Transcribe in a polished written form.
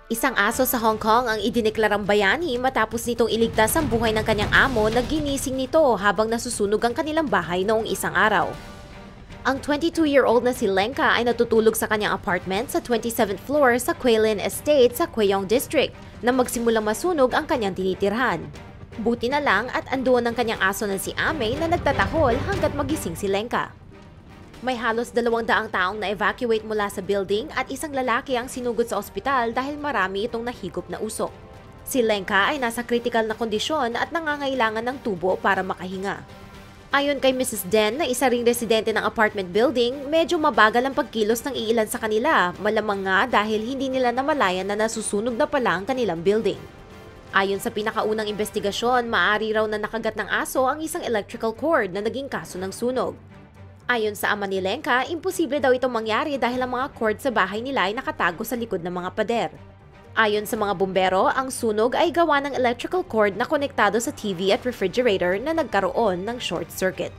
Isang aso sa Hong Kong ang idineklarang bayani matapos nitong iligtas ang buhay ng kanyang amo na ginising nito habang nasusunog ang kanilang bahay noong isang araw. Ang 22-year-old na si Lenka ay natutulog sa kanyang apartment sa 27th floor sa Kwai Lin Estate sa Kwai Yong District nang magsimulang masunog ang kanyang tinitirhan. Buti na lang at andoon ang kanyang aso na si Amei na nagtatahol hanggat magising si Lenka. May halos 200 taong na-evacuate mula sa building at isang lalaki ang sinugod sa ospital dahil marami itong nahigop na usok. Si Lenka ay nasa critical na kondisyon at nangangailangan ng tubo para makahinga. Ayon kay Mrs. Den na isa ring residente ng apartment building, medyo mabagal ang pagkilos ng iilan sa kanila, malamang nga dahil hindi nila namalayan na nasusunog na pala ang kanilang building. Ayon sa pinakaunang investigasyon, maaari raw na nakagat ng aso ang isang electrical cord na naging kaso ng sunog. Ayon sa ama ni Lenka, imposible daw itong mangyari dahil ang mga cord sa bahay nila ay nakatago sa likod ng mga pader. Ayon sa mga bumbero, ang sunog ay gawa ng electrical cord na konektado sa TV at refrigerator na nagkaroon ng short circuit.